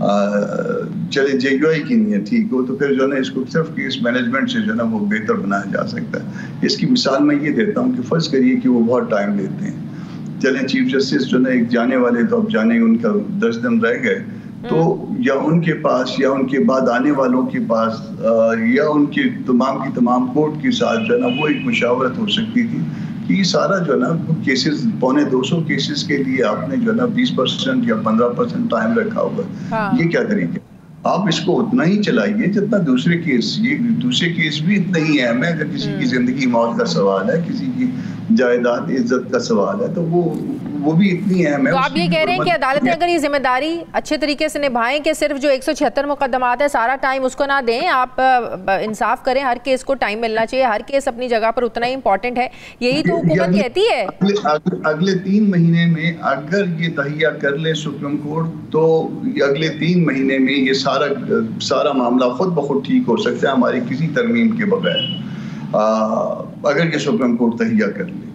چلے جے یو آئی کی نیت ٹھیک ہو تو پھر جو ہے نا اس کو صرف کیس مینجمنٹ سے جو ہے نا وہ بہتر بنایا جا سکتا ہے. اس کی مثال میں یہ دیتا ہوں کہ فرض کریے کہ وہ بہت ٹائم لیتے ہیں. چلیں چیف جسٹس جو ہے نا ایک جانے والے تو اب جانے ان کا 10 دن رہ گئے تو یا ان کے پاس یا ان کے بعد آنے والوں کے پاس یا ان کے تمام کی تمام کورٹ کے ساتھ جو ہے نا وہ ایک مشاورت ہو سکتی تھی کہ یہ سارا جو ہے نا کیسز 250 کیسز کے لیے آپ نے جو ہے نا 20% یا 15% ٹائم رکھا ہوا ہے. یہ کیا طریقہ؟ آپ اس کو اتنا ہی چلائیے جتنا دوسرے کیس. یہ دوسرے کیس بھی اتنا ہی اہم ہے. اگر کسی کی زندگی موت کا سوال ہے, کسی کی جائیداد عزت کا سوال ہے, تو وہ بھی اتنی اہم ہے. تو آپ یہ کہہ رہے ہیں کہ عدالتیں اگر یہ ذمہ داری اچھے طریقے سے نبھائیں کہ صرف جو 176 مقدمات ہیں سارا ٹائم اس کو نہ دیں, آپ انصاف کریں, ہر کیس کو ٹائم ملنا چاہیے, ہر کیس اپنی جگہ پر اتنا ہی امپورٹنٹ ہے, یہی تو حکومت کہتی ہے. اگلے 3 مہینے میں اگر یہ تہیہ کر لے سپریم کورٹ تو اگلے 3 مہینے میں یہ سارا معاملہ خود بخود ٹھیک ہو سکتا ہے ہماری کسی ترمیم کے بغیر, اگر یہ سپریم کورٹ تہیہ کر لے.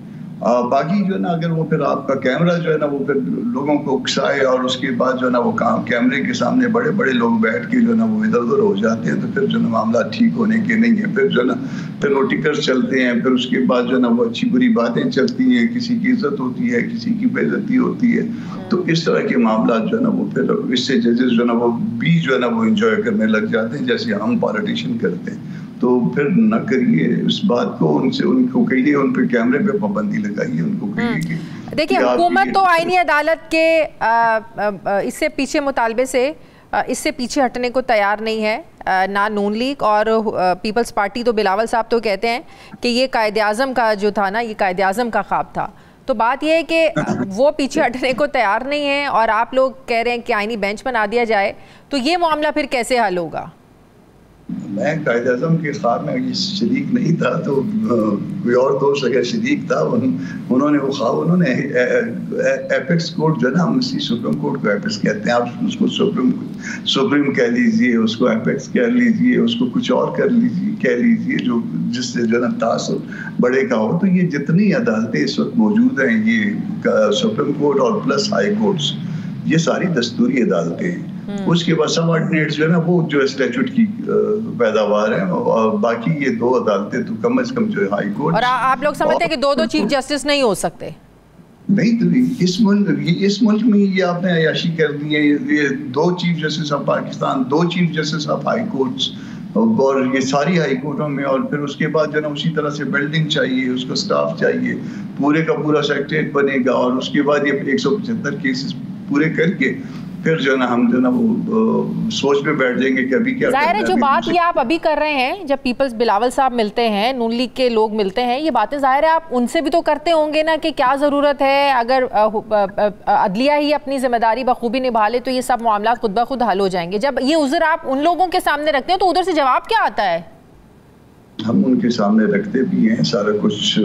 باقی جو ہے نا اگر وہ پھر آپ کا کیمرہ جو ہے نا وہ پھر لوگوں کو اکسائے اور اس کے بعد جو ہے نا وہ کیمرے کے سامنے بڑے بڑے لوگ بیٹھ کے جو ہے نا وہ ادھر ادھر ہو جاتے ہیں, تو پھر جو ہے نا معاملہ ٹھیک ہونے کے نہیں ہے. پھر جو ہے نا پھر وہ ٹکرز چلتے ہیں, پھر اس کے بعد جو ہے نا وہ اچھی بری باتیں چلتی ہیں, کسی کی عزت ہوتی ہے, کسی کی بے عزتی ہوتی ہے. تو اس طرح کے معاملات جو ہے نا وہ پھر اس سے ججز جو ہے نا وہ بھی جو ہے نا وہ انجوائے کرنے لگ جاتے ہیں جیسے ہم پالیٹیشین کرتے ہیں. تو پھر نہ کریے اس بات کو, ان کو کہیے, ان پہ کیمرے پہ پابندی لگائیے, ان کو کہیے. دیکھیں حکومت تو آئینی عدالت کے اس سے پیچھے مطالبے سے اس سے پیچھے ہٹنے کو تیار نہیں ہے, نہ نون لیگ اور پیپلز پارٹی. تو بلاول صاحب تو کہتے ہیں کہ یہ قائد اعظم کا جو تھا نا, یہ قائد اعظم کا خواب تھا. تو بات یہ ہے کہ وہ پیچھے ہٹنے کو تیار نہیں ہے اور آپ لوگ کہہ رہے ہیں کہ آئینی بینچ بنا دیا جائے, تو یہ معاملہ پھر کیسے حل ہوگا؟ میں قائد اعظم کے خواب میں شریک نہیں تھا, تو کوئی اور دوست اگر شریک تھا انہوں نے وہ خواب, انہوں نے ایپیکس کورٹ جو ہے نا, ہم اسی سپریم کورٹ کو ایپیکس کہتے ہیں, آپ اس کو سپریم کہہ لیجئے, اس کو ایپیکس کہہ لیجئے, اس کو کچھ اور کہہ لیجئے, جو جس سے جو ہے نا تاثر بڑے کا ہو. تو یہ جتنی عدالتیں اس وقت موجود ہیں, یہ سپریم کورٹ اور پلس ہائی کورٹس, یہ ساری دستوری عدالتیں ہیں. اس کے بعد سب آرڈینیٹس جو ہے نا وہ جو اسٹیچوٹ کی پیداوار ہیں, اور باقی یہ 2 عدالتیں تو کم از کم جو ہے ہائی کورٹ. اور آپ لوگ سمجھتے ہیں کہ 2 چیف جسٹس نہیں ہو سکتے؟ نہیں, تو اس ملک میں یہ آپ نے عیاشی کر دی ہے. یہ 2 chief justice of Pakistan, 2 chief justice of high courts, اور یہ ساری ہائی کورٹوں میں, اور پھر اس کے بعد جو ہے نا اسی طرح سے بلڈنگ چاہیے, اس کو سٹاف چاہیے, پورے کا پورا سیکریٹریٹ بنے گا, اور اس کے بعد یہ 175 کیسز پورے کر کے پھر جو ہے نا ہم جو ہے نا وہ سوچ پہ بیٹھ جائیں گے کہ ابھی کیا. ظاہر ہے جو بات یہ آپ ابھی کر رہے ہیں, جب پیپلز بلاول صاحب ملتے ہیں, نون لیگ کے لوگ ملتے ہیں, یہ باتیں ظاہر ہے آپ ان سے بھی تو کرتے ہوں گے نا کہ کیا ضرورت ہے, اگر عدلیہ ہی اپنی ذمہ داری بخوبی نبھا لے تو یہ سب معاملات خود بخود حل ہو جائیں گے. جب یہ عذر آپ ان لوگوں کے سامنے رکھتے ہیں تو ادھر سے جواب کیا آتا ہے؟ ہم ان کے سامنے رکھتے بھی ہیں, سارا کچھ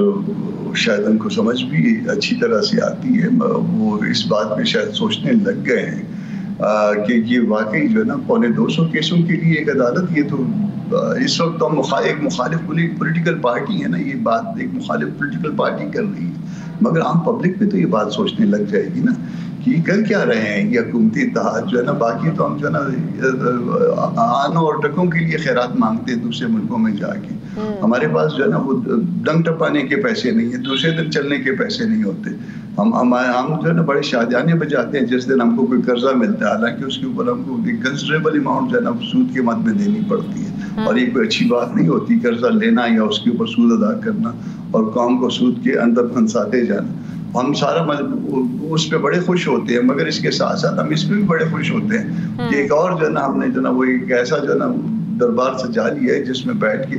شاید ان کو سمجھ بھی اچھی طرح سے آتی ہے. وہ اس بات پہ شاید سوچنے لگ گئے ہیں کہ یہ واقعی جو ہے نا 250 کیسوں کے لیے ایک عدالت, یہ تو اس وقت تو ایک مخالف پولیٹیکل پارٹی ہے نا, یہ بات ایک مخالف پولیٹیکل پارٹی کر رہی ہے, مگر عام پبلک پہ تو یہ بات سوچنے لگ جائے گی نا کہ کر کیا رہے ہیں یہ حکومتی اتحاد جو ہے نا. باقی تو ہم جو ہے نا آنوں اور ٹکوں کے لیے خیرات مانگتے ہیں دوسرے ملکوں میں جا کے. ہمارے پاس جو ہے نا وہ ڈنگ ٹپانے کے پیسے نہیں ہیں, دوسرے دن چلنے کے پیسے نہیں ہوتے. ہم جو ہے نا بڑے شادیانے بجاتے ہیں جس دن ہم کو کوئی قرضہ ملتا ہے, حالانکہ اس کے اوپر ہم کو ایک کنسیڈریبل اماؤنٹ جو ہے نا سود کے مد میں دینی پڑتی ہے, اور یہ کوئی اچھی بات نہیں ہوتی قرضہ لینا یا اس کے اوپر سود ادا کرنا اور قوم کو سود کے اندر پھنساتے جانا. ہم سارا اس پہ بڑے خوش ہوتے ہیں, مگر اس کے ساتھ ساتھ ہم اس پہ بھی بڑے خوش ہوتے ہیں کہ ایک اور جو ہے نا ہم نے جو ہے نا وہ ایک ایسا جو ہے نا دربار سجا لیا ہے جس میں بیٹھ کے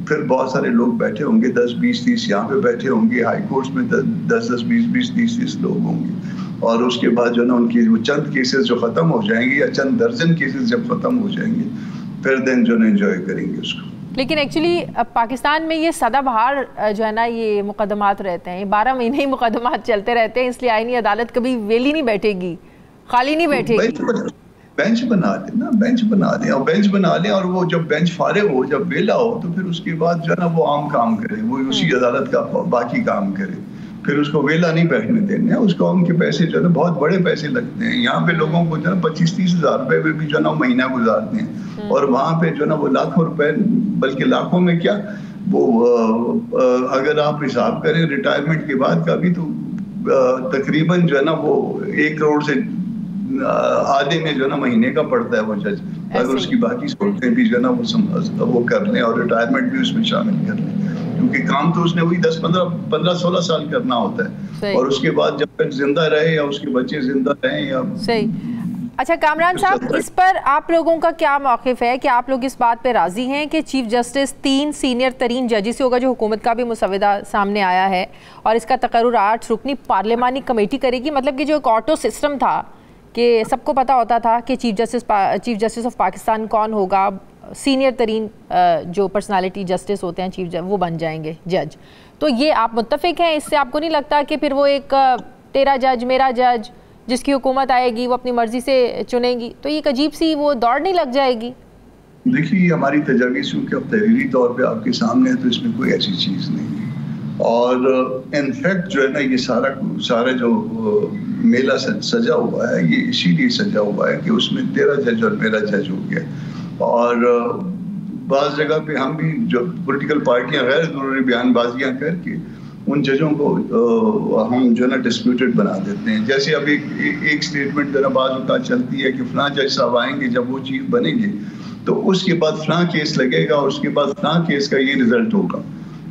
پھر بہت سارے لوگ بیٹھے ہوں گے, 10 20 30 یہاں پہ بیٹھے ہوں گے, ہائی کورٹس میں 10 10 20 20 30 30 لوگ ہوں گے, اور اس کے بعد جو ہے نا ان کی وہ چند کیسز جو ختم ہو جائیں گے یا چند درجن کیسز جب ختم ہو جائیں گے پھر دن جو ہے نا انجوائے کریں گے اس کو. لیکن ایکچولی پاکستان میں یہ سدا بہار جو ہے نا یہ مقدمات رہتے ہیں, 12 مہینے ہی مقدمات چلتے رہتے ہیں, اس لیے آئینی عدالت کبھی ویلی نہیں بیٹھے گی, خالی نہیں بیٹھے گی. بینچ بنا دیں نا, بینچ بنا دیں, اور بینچ بنا لیں, اور وہ جب بینچ فارغ ہو, جب ویلا ہو, تو پھر اس کے بعد جو ہے نا وہ عام کام کرے, وہ اسی عدالت کا باقی کام کرے. پھر اس کو ویلا نہیں بیٹھنے دینے ہیں. اس کو ان کے پیسے جو ہے نا بہت بڑے پیسے لگتے ہیں. یہاں پہ لوگوں کو جو ہے نا 25-30 ہزار روپے میں بھی جو ہے نا مہینہ گزارتے ہیں, اور وہاں پہ جو ہے نا وہ لاکھوں روپے, بلکہ لاکھوں میں کیا, وہ اگر آپ حساب کریں ریٹائرمنٹ کے بعد کا بھی تو تقریباً جو ہے نا وہ 1 کروڑ سے آدھے میں جو ہے نا مہینے کا پڑتا ہے وہ جج, اگر اس کی باقی سہولتیں بھی جو ہے نا وہ کر لیں اور ریٹائرمنٹ بھی اس میں شامل کر لیں, کیونکہ کام تو اس نے وہی 15-16 سال کرنا ہوتا ہے, اور اس کے بعد جب تک زندہ رہے یا اس کے بچے زندہ رہیں یا. صحیح. اچھا کامران صاحب, اس پر آپ لوگوں کا کیا موقف ہے کہ آپ لوگ اس بات پہ راضی ہیں کہ چیف جسٹس 3 سینئر ترین ججز سے ہوگا, جو حکومت کا بھی مسودہ سامنے آیا ہے, اور اس کا تقرر 8 رکنی پارلیمانی کمیٹی کرے گی؟ مطلب کہ جو ایک آٹو سسٹم تھا کہ سب کو پتا ہوتا تھا کہ چیف جسٹس آف پاکستان کون ہوگا, سینئر ترین جو پرسنالٹی جسٹس ہوتے ہیں چیف وہ بن جائیں گے جج, تو یہ آپ متفق ہیں اس سے؟ آپ کو نہیں لگتا کہ پھر وہ ایک تیرا جج میرا جج جس کی حکومت آئے گی وہ اپنی مرضی سے چنے گی, تو یہ ایک عجیب سی وہ دوڑ نہیں لگ جائے گی؟ دیکھیے ہماری تجاویز چونکہ اب تحریری طور پہ آپ کے سامنے ہے تو اس میں کوئی ایسی چیز نہیں ہے, اور انفیکٹ جو ہے نا یہ سارا جو میلہ سجا ہوا ہے یہ اسی لیے سجا ہوا ہے کہ اس میں تیرا جج اور میرا جج ہو گیا, اور بعض جگہ پہ ہم بھی جو پولیٹیکل پارٹیاں غیر ضروری بیان بازیاں کر کے ان ججوں کو ہم جو ہے نا ڈسپیوٹڈ بنا دیتے ہیں. جیسے اب ایک سٹیٹمنٹ ذرا بعض اوقات چلتی ہے کہ فلاں جج صاحب آئیں گے, جب وہ چیف بنیں گے تو اس کے بعد فلاں کیس لگے گا اور اس کے بعد فلاں کیس کا یہ رزلٹ ہوگا.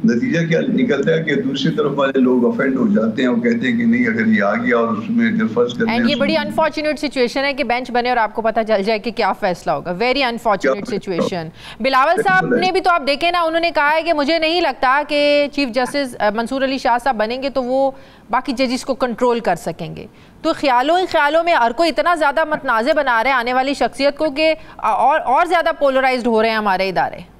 نتیجہ کیا نکلتا ہے کہ دوسری طرف والے لوگ افینڈ ہو جاتے ہیں اور کہتے ہیں کہ نہیں اگر یہ آ گیا اور اس میں فرض کرتے ہیں. یہ بڑی انفارچونیٹ سچویشن ہے کہ بینچ بنے اور آپ کو پتہ چل جائے کہ کیا فیصلہ ہوگا. Very unfortunate situation. بلاول صاحب نے بھی تو آپ دیکھیں نا, انہوں نے کہا ہے کہ مجھے نہیں لگتا کہ چیف جسٹس منصور علی شاہ صاحب بنیں گے تو وہ باقی ججز کو کنٹرول کر سکیں گے. تو خیالوں میں ہر کوئی اتنا زیادہ متنازع بنا رہے ہیں آنے والی شخصیت کو کہ اور زیادہ پولرائزڈ ہو رہے ہیں ہمارے ادارے.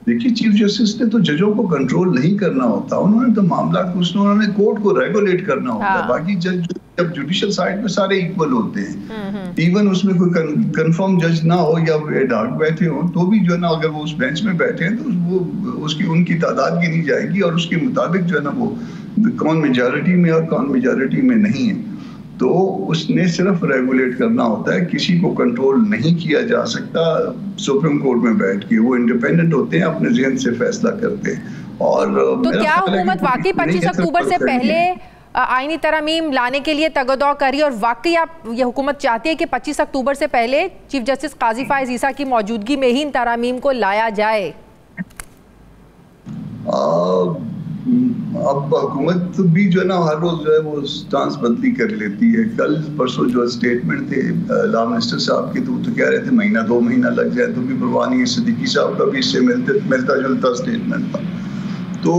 دیکھیے چیف جسٹس نے تو ججوں کو کنٹرول نہیں کرنا ہوتا, انہوں نے تو معاملات کو انہوں نے کورٹ کو ریگولیٹ کرنا ہوتا ہے. باقی جج جب جوڈیشل سائڈ میں سارے ایکول ہوتے ہیں, ایون اس میں کوئی کنفرم جج نہ ہو یا ڈاک بیٹھے ہوں تو بھی جو ہے نا اگر وہ اس بینچ میں بیٹھے ہیں تو وہ ان کی تعداد گنی جائے گی اور اس کے مطابق جو ہے نا وہ کون میجارٹی میں اور کون میجارٹی میں نہیں ہے. تو اس نے صرف ریگولیٹ کرنا ہوتا ہے, کسی کو کنٹرول نہیں کیا جا سکتا. سپریم کورٹ میں بیٹھ کے وہ انڈیپینڈنٹ ہوتے ہیں, اپنے ذہن سے فیصلہ کرتے ہیں. اور تو کیا حکومت واقعی 25 اکتوبر سے پہلے آئینی ترامیم لانے کے لیے تگ و دو کری, اور واقعی آپ یہ حکومت چاہتی ہے کہ 25 اکتوبر سے پہلے چیف جسٹس قاضی فائز عیسیٰ کی موجودگی میں ہی ان ترامیم کو لایا جائے؟ اب حکومت بھی جو ہے نا ہر روز جو ہے وہ سٹانس بدلی کر لیتی ہے. کل پرسوں جو اسٹیٹمنٹ تھے لا منسٹر صاحب کے تو کہہ رہے تھے مہینہ 2 مہینہ لگ جائے تو بھی پرواہ نہیں. صدیقی صاحب کا بھی اس سے ملتا جلتا اسٹیٹمنٹ تھا. تو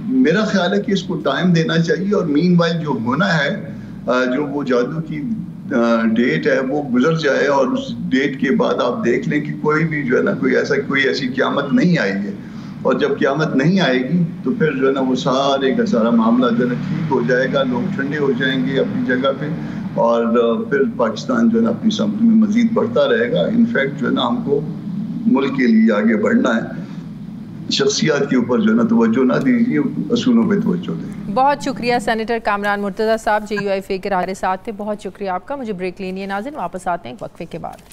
میرا خیال ہے کہ اس کو ٹائم دینا چاہیے, اور مین وائل جو ہونا ہے, جو وہ جادو کی ڈیٹ ہے وہ گزر جائے, اور اس ڈیٹ کے بعد آپ دیکھ لیں کہ کوئی بھی جو ہے نا کوئی ایسی قیامت نہیں آئی ہے. اور جب قیامت نہیں آئے گی تو پھر جو ہے نا وہ سارے کا سارا معاملہ جو ہے نا ٹھیک ہو جائے گا, لوگ ٹھنڈے ہو جائیں گے اپنی جگہ پہ, اور پھر پاکستان جو ہے نا اپنی سمت میں مزید بڑھتا رہے گا. انفیکٹ جو ہے نا ہم کو ملک کے لیے آگے بڑھنا ہے, شخصیات کے اوپر جو ہے نا توجہ نہ دیجیے, اصولوں پہ توجہ دیں. بہت شکریہ سینیٹر کامران مرتضیٰ صاحب, JUIFA کے ہمارے ساتھ تھے. بہت شکریہ آپ کا. مجھے بریک لینی ہے ناظرین, واپس آتے ہیں ایک وقفے کے بعد.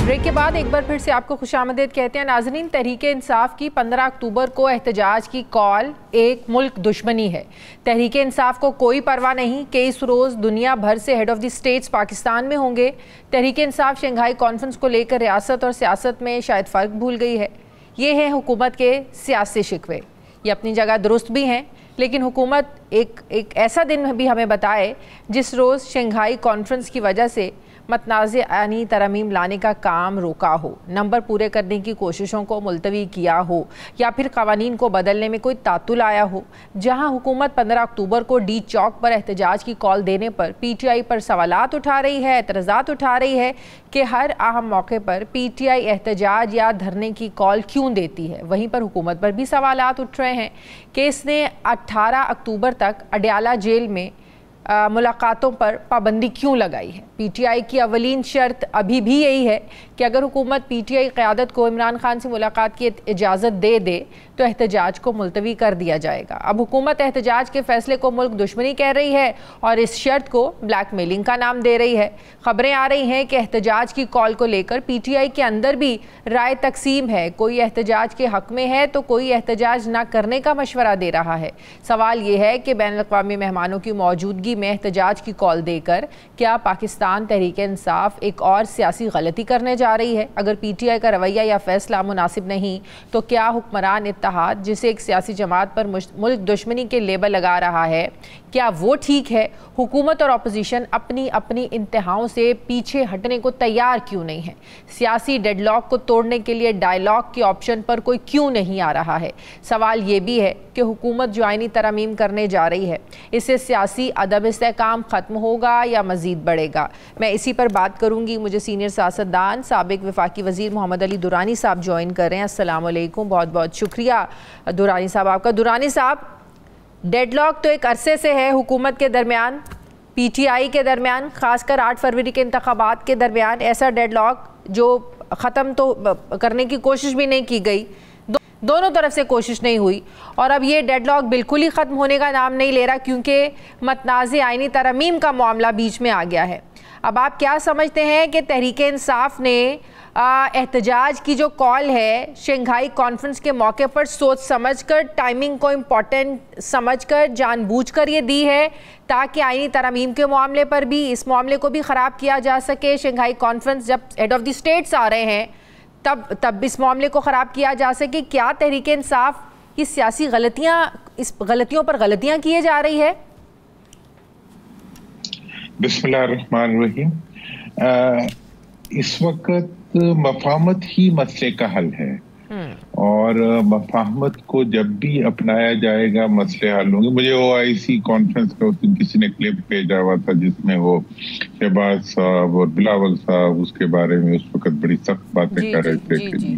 بریک کے بعد ایک بار پھر سے آپ کو خوش آمدید کہتے ہیں ناظرین. تحریک انصاف کی 15 اکتوبر کو احتجاج کی کال ایک ملک دشمنی ہے. تحریک انصاف کو کوئی پرواہ نہیں کہ اس روز دنیا بھر سے head of the states Pakistan میں ہوں گے. تحریک انصاف شنگھائی کانفرنس کو لے کر ریاست اور سیاست میں شاید فرق بھول گئی ہے. یہ ہیں حکومت کے سیاسی شکوے, یہ اپنی جگہ درست بھی ہیں, لیکن حکومت ایک ایسا دن بھی ہمیں بتائے جس روز شنگھائی کانفرنس کی وجہ سے متنازع آئینی ترامیم لانے کا کام روکا ہو، نمبر پورے کرنے کی کوششوں کو ملتوی کیا ہو، یا پھر قوانین کو بدلنے میں کوئی تعطل آیا ہو۔ جہاں حکومت 15 اکتوبر کو ڈی چوک پر احتجاج کی کال دینے پر پی ٹی آئی پر سوالات اٹھا رہی ہے، اعتراضات اٹھا رہی ہے کہ ہر اہم موقع پر پی ٹی آئی احتجاج یا دھرنے کی کال کیوں دیتی ہے، وہیں پر حکومت پر بھی سوالات اٹھ رہے ہیں کہ اس نے 18 اکتوبر تک اڈیالہ جیل میں ملاقاتوں پر پابندی کیوں لگائی ہے۔ پی ٹی آئی کی اولین شرط ابھی بھی یہی ہے کہ اگر حکومت پی ٹی آئی قیادت کو عمران خان سے ملاقات کی اجازت دے تو احتجاج کو ملتوی کر دیا جائے گا۔ اب حکومت احتجاج کے فیصلے کو ملک دشمنی کہہ رہی ہے اور اس شرط کو بلیک میلنگ کا نام دے رہی ہے۔ خبریں آ رہی ہیں کہ احتجاج کی کال کو لے کر پی ٹی آئی کے اندر بھی رائے تقسیم ہے، کوئی احتجاج کے حق میں ہے تو کوئی احتجاج نہ کرنے کا مشورہ دے رہا ہے۔ سوال یہ ہے کہ بین الاقوامی مہمانوں کی موجودگی میں احتجاج کی کال دے کر کیا پاکستان تحریک انصاف ایک اور سیاسی غلطی کرنے جا رہی ہے؟ اگر پی ٹی آئی کا رویہ یا فیصلہ مناسب نہیں تو کیا حکمران اتحاد جسے ایک سیاسی جماعت پر ملک دشمنی کے لیبل لگا رہا ہے، کیا وہ ٹھیک ہے؟ حکومت اور اپوزیشن اپنی انتہاؤں سے پیچھے ہٹنے کو تیار کیوں نہیں ہے؟ سیاسی ڈیڈ لاک کو توڑنے کے لیے ڈائیلاگ کی آپشن پر کوئی کیوں نہیں آ رہا ہے؟ سوال یہ بھی ہے کہ حکومت جو آئینی ترامیم کرنے جا رہی ہے اس سے سیاسی عدم استحکام ختم ہوگا یا مزید بڑھے گا؟ میں اسی پر بات کروں گی۔ مجھے سینئر سیاستدان سابق وفاقی وزیر محمد علی درانی صاحب جوائن کر رہے ہیں۔ السلام علیکم، بہت بہت شکریہ درانی صاحب آپ کا۔ درانی صاحب، ڈیڈ لاک تو ایک عرصے سے ہے حکومت کے درمیان، پی ٹی آئی کے درمیان، خاص کر 8 فروری کے انتخابات کے درمیان ایسا ڈیڈ لاک جو ختم تو کرنے کی کوشش بھی نہیں کی گئی، دونوں طرف سے کوشش نہیں ہوئی، اور اب یہ ڈیڈ لاک بالکل ہی ختم ہونے کا نام نہیں لے رہا کیونکہ متنازع آئینی ترامیم کا معاملہ بیچ میں آ گیا ہے۔ اب آپ کیا سمجھتے ہیں کہ تحریک انصاف نے احتجاج کی جو کال ہے شنگھائی کانفرنس کے موقع پر سوچ سمجھ کر، ٹائمنگ کو امپورٹنٹ سمجھ کر، جان بوجھ کر یہ دی ہے تاکہ آئینی ترامیم کے معاملے پر بھی اس معاملے کو بھی خراب کیا جا سکے؟ شنگھائی کانفرنس جب ہیڈ آف دی اسٹیٹس آ رہے ہیں تب اس معاملے کو خراب کیا جا سکے۔ کیا تحریک انصاف کی سیاسی غلطیوں پر غلطیاں کیے جا رہی ہے؟ بسم اللہ الرحمن الرحیم۔ اس وقت مفاہمت ہی مسئلے کا حل ہے، اور مفاہمت کو جب بھی اپنایا جائے گا مسئلے حل ہوں گے۔ مجھے OIC کانفرنس کا کسی نے کلپ بھیجا ہوا تھا جس میں وہ شہباز صاحب اور بلاول صاحب اس کے بارے میں اس وقت بڑی سخت باتیں کر رہے تھے کہ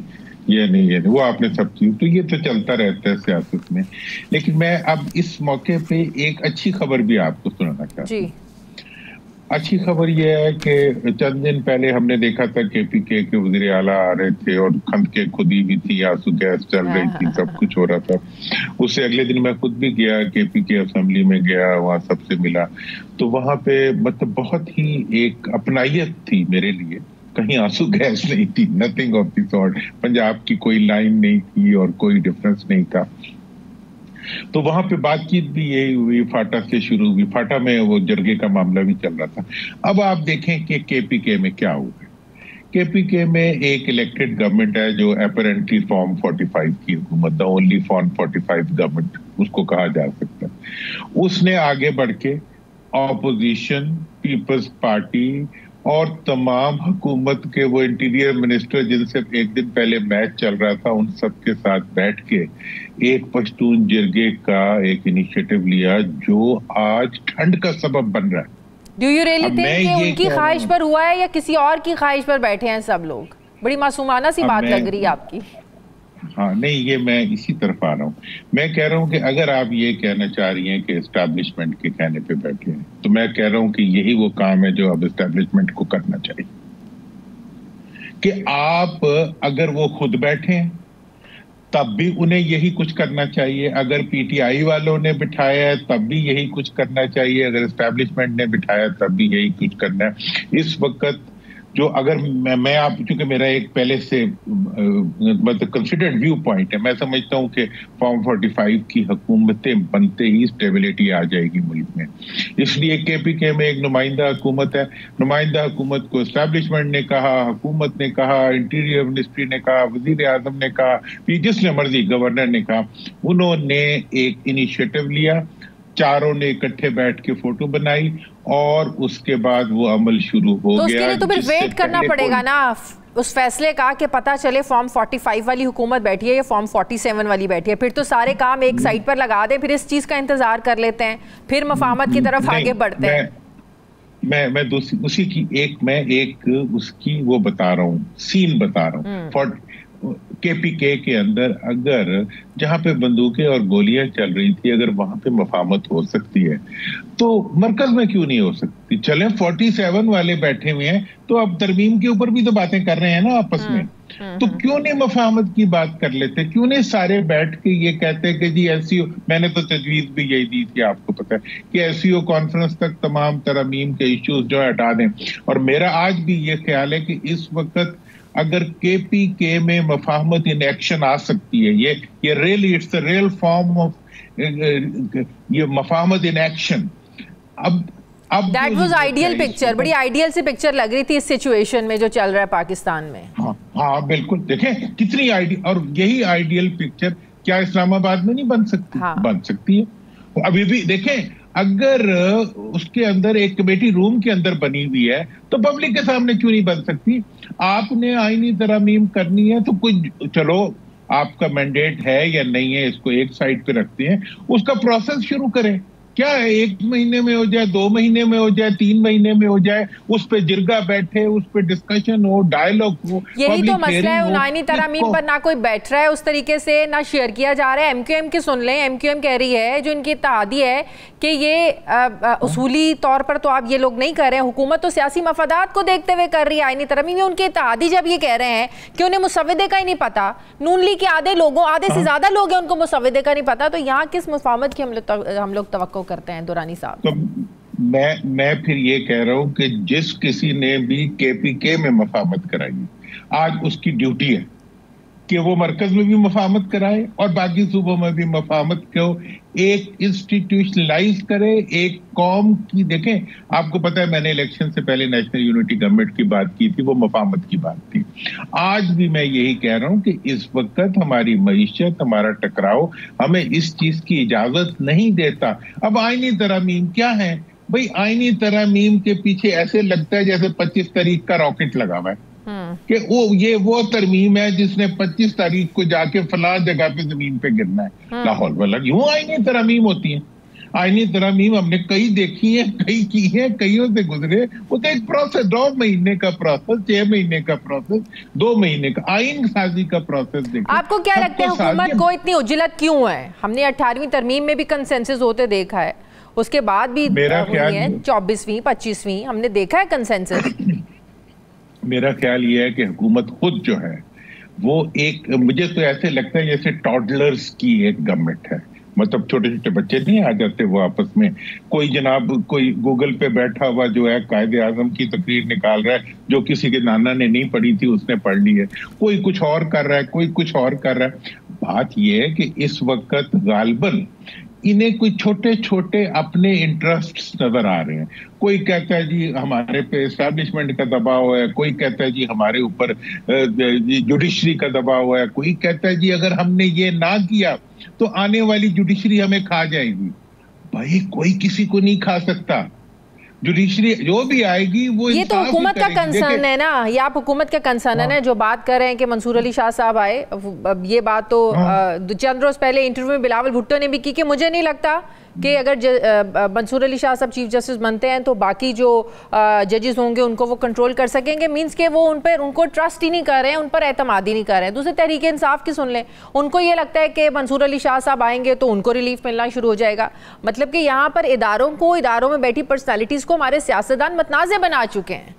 یہ نہیں وہ آپ نے سب چیز، تو یہ تو چلتا رہتا ہے سیاست میں۔ لیکن میں اب اس موقع پہ ایک اچھی خبر بھی آپ کو سنانا چاہتا ہوں۔ اچھی خبر یہ ہے کہ چند دن پہلے ہم نے دیکھا تھا کہ پی کے وزیر اعلیٰ آ رہے تھے اور کھند کے کھدی بھی تھی، آنسو گیس چل رہی تھی، سب کچھ ہو رہا تھا۔ اس سے اگلے دن میں خود بھی گیا کہ پی کے اسمبلی میں گیا، وہاں سب سے ملا، تو وہاں پہ مطلب بہت ہی ایک اپنائیت تھی میرے لیے، کہیں آنسو گیس نہیں تھی، nothing of the sort, Punjab کی کوئی لائن نہیں تھی اور کوئی ڈفرنس نہیں تھا۔ تو وہاں پہ بات چیت بھی یہی ہوئی، فاٹا سے شروع ہوئی، فاٹا میں وہ جرگے کا معاملہ بھی چل رہا تھا۔ اب آپ دیکھیں کہ کے پی کے میں کیا ہوا ہے۔ کے پی کے میں ایک الیکٹڈ گورنمنٹ ہے جو اپیرنٹلی فارم 45 کی حکومت، دا اونلی فارم 45 گورنمنٹ اس کو کہا جا سکتا ہے۔ اس نے آگے بڑھ کے اپوزیشن، پیپلز پارٹی اور تمام حکومت کے وہ انٹیریئر منسٹر جن سے ایک دن پہلے میچ چل رہا تھا، ان سب کے ساتھ بیٹھ کے ایک پشتون جرگے کا ایک انیشیٹو لیا جو آج ٹھنڈ کا سبب بن رہا ہے۔ ڈو یو ریئلی تھنک کہ ان کی خواہش پر ہوا ہے یا کسی اور کی خواہش پر بیٹھے ہیں سب لوگ؟ بڑی معصومانہ سی بات لگ رہی ہے آپ کی۔ ہاں نہیں، یہ میں اسی طرف آ رہا ہوں۔ میں کہہ رہا ہوں کہ اگر آپ یہ کہنا چاہ رہی ہیں کہ اسٹیبلشمنٹ کے کہنے پہ بیٹھے ہیں، تو میں کہہ رہا ہوں کہ یہی وہ کام ہے جو اب اسٹیبلشمنٹ کو کرنا چاہیے، کہ آپ اگر وہ خود بیٹھیں تب بھی انہیں یہی کچھ کرنا چاہیے، اگر پی ٹی آئی والوں نے بٹھایا ہے تب بھی یہی کچھ کرنا چاہیے، اگر اسٹیبلشمنٹ نے بٹھایا تب بھی یہی کچھ کرنا ہے۔ اس وقت جو اگر میں آپ چونکہ میرا ایک پہلے سے مطلب کنسیڈرڈ ویو پوائنٹ ہے، میں سمجھتا ہوں کہ فارم 45 کی حکومتیں بنتے ہی اسٹیبلٹی آ جائے گی ملک میں۔ اس لیے کے پی کے میں ایک نمائندہ حکومت ہے، نمائندہ حکومت کو اسٹیبلشمنٹ نے کہا، حکومت نے کہا، انٹیریئر منسٹری نے کہا، وزیر اعظم نے کہا، جس نے مرضی گورنر نے کہا، انہوں نے ایک انیشیٹو لیا چاروں نے اکٹھے بیٹھ کے فوٹو بنائی اور اس کے بعد وہ عمل شروع ہو گیا. تو اس کے لیے تو پھر ویٹ کرنا پڑے گا نا اس فیصلے کا کہ پتہ چلے فارم 45 والی حکومت بیٹھی ہے یا فارم 47 والی بیٹھی ہے. پھر تو سارے کام ایک سائٹ پر لگا دیں, پھر اس چیز کا انتظار کر لیتے ہیں, پھر مفاہمت کی طرف آگے بڑھتے ہیں. میں اسی کی ایک اس کی وہ بتا رہا ہوں, سین بتا رہا ہوں. کے پی کے اندر اگر جہاں پہ بندوقیں اور گولیاں چل رہی تھی, اگر وہاں پہ مفاہمت ہو سکتی ہے تو مرکز میں کیوں نہیں ہو سکتی؟ چلیں 47 والے بیٹھے ہوئے ہیں تو اب ترمیم کے اوپر بھی تو باتیں کر رہے ہیں نا آپس میں, تو کیوں نہیں مفاہمت کی بات کر لیتے؟ کیوں نہیں سارے بیٹھ کے یہ کہتے کہ جی ایس سی او, میں نے تو تجویز بھی یہی دی تھی آپ کو پتہ ہے کہ ایس سی او کانفرنس تک تمام ترمیم کے ایشوز جو ہے ہٹا دیں. اور میرا آج بھی یہ خیال ہے کہ اس وقت اگر کے پی کے میں مفاہمت ان ایکشن آ سکتی ہے, یہ really it's a real form of یہ مفاہمت ان ایکشن. اب دیٹ واز آئیڈیل پکچر, بڑی آئیڈیل سی پکچر لگ رہی تھی اس سچویشن میں جو چل رہا ہے پاکستان میں. ہاں بالکل, دیکھیں کتنی آئیڈیل, اور یہی آئیڈیل پکچر کیا اسلام آباد میں نہیں بن سکتی؟ بن سکتی ہے. ابھی بھی دیکھیں اگر اس کے اندر ایک کمیٹی روم کے اندر بنی ہوئی ہے تو پبلک کے سامنے کیوں نہیں بن سکتی؟ آپ نے آئینی ترامیم کرنی ہے تو کوئی, چلو آپ کا مینڈیٹ ہے یا نہیں ہے اس کو ایک سائڈ پہ رکھتے ہیں, اس کا پروسیس شروع کریں. کیا ہے 1 مہینے میں ہو جائے, 2 مہینے میں ہو جائے, 3 مہینے میں ہو جائے, اس پہ جرگہ بیٹھے, اس پہ ڈسکشن ہو, ڈائیلاگ ہو. یہی تو مسئلہ ہے, آئینی ترامیم پر نہ کوئی بیٹھ رہا ہے اس طریقے سے, نہ شیئر کیا جا رہا ہے. ایم کیو ایم کی سن لیں, ایم کیو ایم کہہ رہی ہے جو ان کی اتحادی ہے کہ یہ اصولی طور پر تو آپ یہ لوگ نہیں کر رہے ہیں, حکومت تو سیاسی مفادات کو دیکھتے ہوئے کر رہی ہے آئینی ترامیم. ان کے اتحادی جب یہ کہہ رہے ہیں کہ انہیں مسودے کا ہی نہیں پتا, نون لیگ کے آدھے سے زیادہ لوگ ہیں ان کو مسودے کا نہیں پتا, تو یہاں کس مفاہمت کی ہم لوگ توقع کرتے ہیں دورانی صاحب؟ تو میں پھر یہ کہہ رہا ہوں کہ جس کسی نے بھی کے پی کے میں مفاہمت کرائی, آج اس کی ڈیوٹی ہے کہ وہ مرکز میں بھی مفاہمت کرائے اور باقی صوبوں میں بھی مفاہمت کو ایک انسٹیٹیوشنلائز کرے, ایک قوم کی. دیکھیں آپ کو پتا ہے میں نے الیکشن سے پہلے نیشنل یونٹی گورنمنٹ کی بات کی تھی, وہ مفاہمت کی بات تھی. آج بھی میں یہی کہہ رہا ہوں کہ اس وقت ہماری معیشت, ہمارا ٹکراؤ ہمیں اس چیز کی اجازت نہیں دیتا. اب آئینی ترامیم کیا ہے بھئی؟ آئینی ترامیم کے پیچھے ایسے لگتا ہے جیسے 25 تاریخ کا راکٹ لگا ہوا ہے کہ وہ ترمیم ہے جس نے 25 تاریخ کو جا کے فلاں جگہ پہ زمین پہ گرنا ہے. لاہور والا یوں آئینی ترامیم ہوتی ہیں. آئینی ترامیم ہم نے کئی دیکھی ہیں, کئی کی ہیں, کئیوں سے گزرے. وہ تو ایک پروسیس, 2 مہینے کا پروسیس, 6 مہینے کا پروسیس, 2 مہینے کا آئین سازی کا پروسیس. دیکھیں آپ کو کیا لگتا ہے حکومت کو اتنی عجلت کیوں ہے؟ ہم نے 18ویں ترمیم میں بھی کنسنسس ہوتے دیکھا ہے, اس کے بعد بھی ہوئی ہے 24ویں 25ویں, ہم نے دیکھا ہے کنسنسس. میرا خیال یہ ہے کہ حکومت خود جو ہے وہ ایک, مجھے تو ایسے لگتا ہے جیسے ٹاڈلرز کی ایک گورنمنٹ ہے. مطلب چھوٹے چھوٹے بچے نہیں آ جاتے وہ آپس میں, کوئی جناب کوئی گوگل پہ بیٹھا ہوا جو ہے قائد اعظم کی تقریر نکال رہا ہے جو کسی کے نانا نے نہیں پڑھی تھی اس نے پڑھ لی ہے, کوئی کچھ اور کر رہا ہے, کوئی کچھ اور کر رہا ہے. بات یہ ہے کہ اس وقت غالباً انہیں کوئی چھوٹے چھوٹے اپنے انٹرسٹس نظر آ رہے ہیں. کوئی کہتا ہے جی ہمارے پہ اسٹیبلشمنٹ کا دباؤ ہے, کوئی کہتا ہے جی ہمارے اوپر جوڈیشری کا دباؤ ہے, کوئی کہتا ہے جی اگر ہم نے یہ نہ کیا تو آنے والی جوڈیشری ہمیں کھا جائے گی. بھائی کوئی کسی کو نہیں کھا سکتا, جوڈیشری جو بھی آئے گی وہ یہ تو حکومت کا کنسرن ہے نا, یہ آپ حکومت کا کنسرن ہے جو بات کر رہے ہیں کہ منصور علی شاہ صاحب آئے. یہ بات تو چند روز پہلے انٹرویو میں بلاول بھٹو نے بھی کی کہ مجھے نہیں لگتا کہ اگر منصور علی شاہ صاحب چیف جسٹس بنتے ہیں تو باقی جو ججز ہوں گے ان کو وہ کنٹرول کر سکیں گے. مینس کہ وہ ان کو ٹرسٹ ہی نہیں کر رہے ہیں, ان پر اعتماد ہی نہیں کر رہے ہیں. دوسرے تحریک انصاف کی سن لیں, ان کو یہ لگتا ہے کہ منصور علی شاہ صاحب آئیں گے تو ان کو ریلیف ملنا شروع ہو جائے گا. مطلب کہ یہاں پر اداروں میں بیٹھی پرسنالٹیز کو ہمارے سیاستدان متنازع بنا چکے ہیں.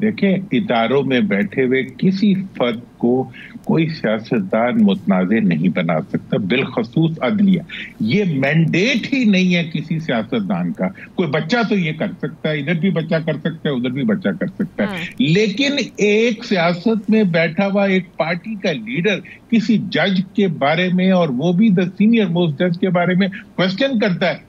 دیکھیں اداروں میں بیٹھے ہوئے کسی فرد کو کوئی سیاستدان متنازع نہیں بنا سکتا, بالخصوص عدلیہ. یہ مینڈیٹ ہی نہیں ہے کسی سیاستدان کا. کوئی بچہ تو یہ کر سکتا ہے, ادھر بھی بچہ کر سکتا ہے, ادھر بھی بچہ کر سکتا ہے, لیکن ایک سیاست میں بیٹھا ہوا ایک پارٹی کا لیڈر کسی جج کے بارے میں, اور وہ بھی دا سینئر موسٹ جج کے بارے میں کوسچن کرتا ہے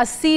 80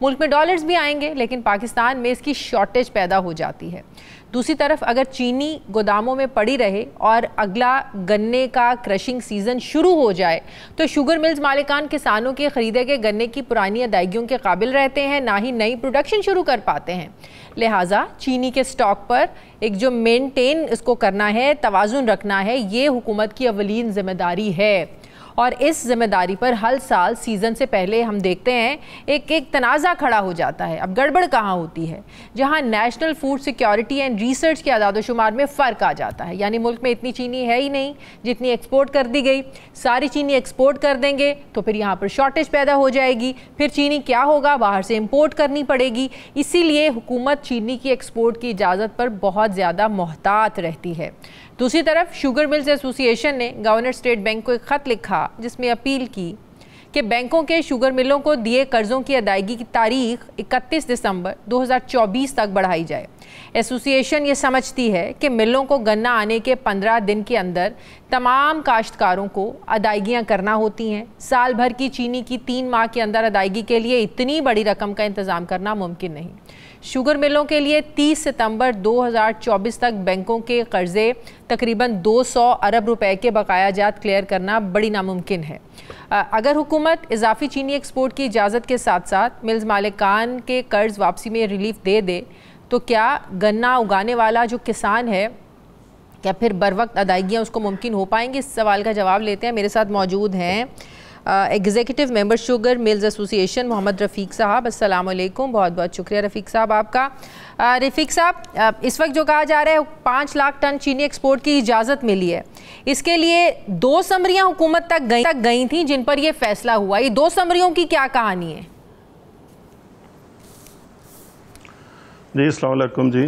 ملک میں ڈالرز بھی آئیں گے، لیکن پاکستان میں اس کی شارٹیج پیدا ہو جاتی ہے۔ دوسری طرف اگر چینی گوداموں میں پڑی رہے اور اگلا گنے کا کرشنگ سیزن شروع ہو جائے تو شوگر ملز مالکان کسانوں کے خریدے گئے گنے کی پرانی ادائیگیوں کے قابل رہتے ہیں، نہ ہی نئی پروڈکشن شروع کر پاتے ہیں۔ لہٰذا چینی کے سٹاک پر ایک جو مینٹین اس کو کرنا ہے، توازن رکھنا ہے، یہ حکومت کی اولین ذمہ داری ہے، اور اس ذمہ داری پر ہر سال سیزن سے پہلے ہم دیکھتے ہیں ایک تنازع کھڑا ہو جاتا ہے۔ اب گڑبڑ کہاں ہوتی ہے؟ جہاں national food security and research کے اعداد و شمار میں فرق آ جاتا ہے، یعنی ملک میں اتنی چینی ہے ہی نہیں جتنی ایکسپورٹ کر دی گئی، ساری چینی ایکسپورٹ کر دیں گے تو پھر یہاں پر شارٹیج پیدا ہو جائے گی، پھر چینی کیا ہوگا؟ باہر سے امپورٹ کرنی پڑے گی۔ اسی لیے حکومت چینی کی ایکسپورٹ کی اجازت پر بہت زیادہ محتاط رہتی ہے۔ دوسری طرف شوگر ملز ایسوسی ایشن نے گورنر اسٹیٹ بینک کو ایک خط لکھا جس میں اپیل کی کہ بینکوں کے شوگر ملوں کو دیے قرضوں کی ادائیگی کی تاریخ 31 دسمبر 2024 تک بڑھائی جائے۔ ایسوسی ایشن یہ سمجھتی ہے کہ ملوں کو گنا آنے کے 15 دن کے اندر تمام کاشتکاروں کو ادائیگیاں کرنا ہوتی ہیں۔ سال بھر کی چینی کی 3 ماہ کے اندر ادائیگی کے لیے اتنی بڑی رقم کا انتظام کرنا ممکن نہیں۔ شوگر ملوں کے لیے 30 ستمبر 2024 تک بینکوں کے قرضے تقریباً 200 ارب روپے کے بقایا جات کلیئر کرنا بڑی ناممکن ہے۔ اگر حکومت اضافی چینی ایکسپورٹ کی اجازت کے ساتھ ساتھ ملز مالکان کے قرض واپسی میں ریلیف دے دے تو کیا گنا اگانے والا جو کسان ہے کیا پھر بروقت ادائیگیاں اس کو ممکن ہو پائیں گی؟ اس سوال کا جواب لیتے ہیں۔ میرے ساتھ موجود ہیں ایگزیکٹو ممبر شوگر ملز ایسوسی ایشن محمد رفیق صاحب۔ السلام علیکم، بہت بہت شکریہ رفیق صاحب آپ کا۔ رفیق صاحب، اس وقت جو کہا جا رہا ہے 5 لاکھ ٹن چینی ایکسپورٹ کی اجازت ملی ہے، اس کے لیے 2 سمریاں حکومت تک گئی تھیں جن پر یہ فیصلہ ہوا، یہ 2 سمریوں کی کیا کہانی ہے؟ جی السلام علیکم جی،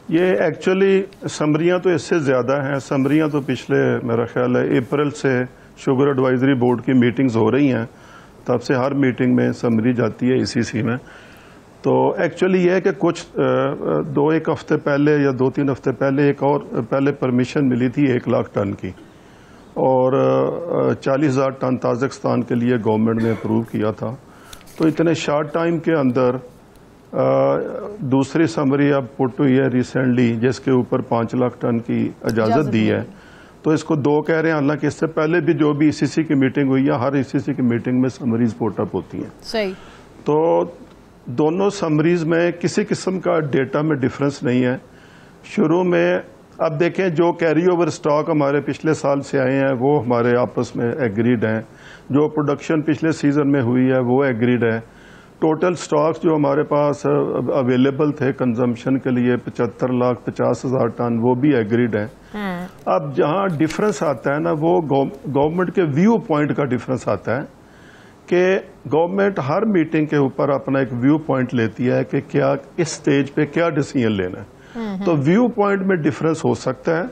یہ ایکچولی سمریاں تو اس سے زیادہ ہیں۔ سمریاں تو پچھلے میرا خیال ہے اپریل سے شوگر ایڈوائزری بورڈ کی میٹنگز ہو رہی ہیں، تب سے ہر میٹنگ میں سمری جاتی ہے ECC میں۔ تو ایکچولی یہ ہے کہ کچھ 2-1 ہفتے پہلے یا 2-3 ہفتے پہلے ایک اور پہلے پرمیشن ملی تھی 1 لاکھ ٹن کی، اور 40,000 ٹن تاجکستان کے لیے گورنمنٹ نے اپروو کیا تھا۔ تو اتنے شارٹ ٹائم کے اندر دوسری سمری اب پٹ ہوئی ہے ریسنٹلی، جس کے اوپر 5 لاکھ ٹن کی اجازت دی ہے۔ تو اس کو 2 کہہ رہے ہیں، حالانکہ اس سے پہلے بھی جو بھی ECC کی میٹنگ ہوئی ہے، ہر ECC کی میٹنگ میں سمریز پوٹ اپ ہوتی ہیں۔ صحیح۔ تو دونوں سمریز میں کسی قسم کا ڈیٹا میں ڈفرنس نہیں ہے۔ شروع میں اب دیکھیں جو کیری اوور سٹاک ہمارے پچھلے سال سے آئے ہیں وہ ہمارے آپس میں ایگریڈ ہیں، جو پروڈکشن پچھلے سیزن میں ہوئی ہے وہ ایگریڈ ہے۔ ٹوٹل سٹاکس جو ہمارے پاس اویلیبل تھے کنزمپشن کے لیے 75,50,000 ٹن، وہ بھی ایگریڈ ہیں۔ اب جہاں ڈفرنس آتا ہے نا، وہ گورنمنٹ کے ویو پوائنٹ کا ڈفرنس آتا ہے کہ گورنمنٹ ہر میٹنگ کے اوپر اپنا ایک ویو پوائنٹ لیتی ہے کہ کیا اس سٹیج پہ کیا ڈیسیژن لینا ہے۔ تو ویو پوائنٹ میں ڈفرنس ہو سکتا ہے،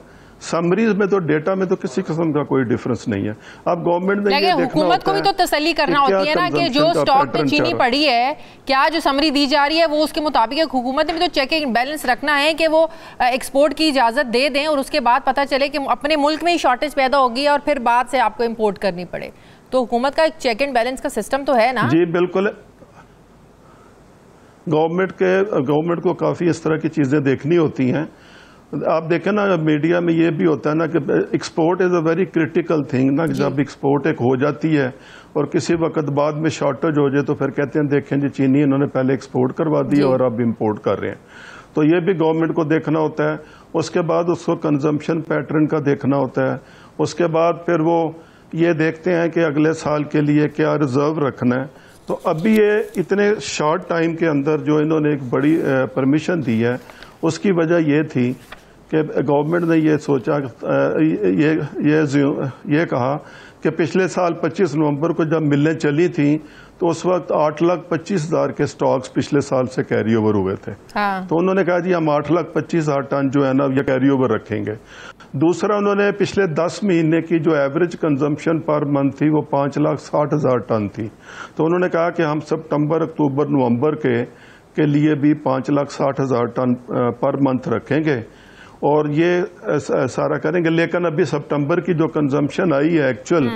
سمریز میں تو ڈیٹا میں تو کسی قسم کا کوئی ڈفرنس نہیں ہے۔ اب گورنمنٹ نے یہ دیکھنا حکومت کو بھی تو تسلی کرنا ہوتی ہے نا کہ جو سٹاک پہ چینی پڑی ہے، کیا جو سمری دی جا رہی ہے وہ اس کے مطابق، حکومت نے بھی تو چیک اینڈ بیلنس رکھنا ہے کہ وہ ایکسپورٹ کی اجازت دے دیں اور اس کے بعد پتہ چلے کہ اپنے ملک میں ہی شارٹیج پیدا ہوگی اور پھر بعد سے آپ کو امپورٹ کرنی پڑے۔ تو حکومت کا ایک چیک اینڈ بیلنس کا سسٹم تو ہے نا؟ جی بالکل، گورنمنٹ کو کافی اس طرح کی چیزیں دیکھنی ہوتی ہیں۔ آپ دیکھیں نا میڈیا میں یہ بھی ہوتا ہے نا کہ export is a very critical thing نا، جب ایکسپورٹ ایک ہو جاتی ہے اور کسی وقت بعد میں شارٹیج ہو جائے تو پھر کہتے ہیں دیکھیں جی چینی انہوں نے پہلے ایکسپورٹ کروا دی اور اب امپورٹ کر رہے ہیں۔ تو یہ بھی گورنمنٹ کو دیکھنا ہوتا ہے۔ اس کے بعد اس کو کنزمپشن پیٹرن کا دیکھنا ہوتا ہے۔ اس کے بعد پھر وہ یہ دیکھتے ہیں کہ اگلے سال کے لیے کیا ریزرو رکھنا ہے۔ تو ابھی یہ اتنے شارٹ ٹائم کے اندر جو انہوں نے ایک بڑی پرمیشن دی ہے، اس کی وجہ یہ تھی کہ گورنمنٹ نے یہ سوچا، یہ کہا کہ پچھلے سال 25 نومبر کو جب ملیں چلی تھیں تو اس وقت 8,25,000 کے سٹاکس پچھلے سال سے کیری اوور ہوئے تھے۔ تو انہوں نے کہا جی ہم 8,25,000 ٹن جو ہے نا یہ کیری اوور رکھیں گے۔ دوسرا انہوں نے پچھلے 10 مہینے کی جو ایوریج کنزمپشن پر منتھ تھی وہ 5,60,000 ٹن تھی۔ تو انہوں نے کہا کہ ہم سپتمبر، اکتوبر، نومبر کے لیے بھی 5,60,000 ٹن پر منتھ رکھیں گے اور یہ سارا کریں گے۔ لیکن ابھی سپتمبر کی جو کنزمپشن آئی ہے ایکچوئل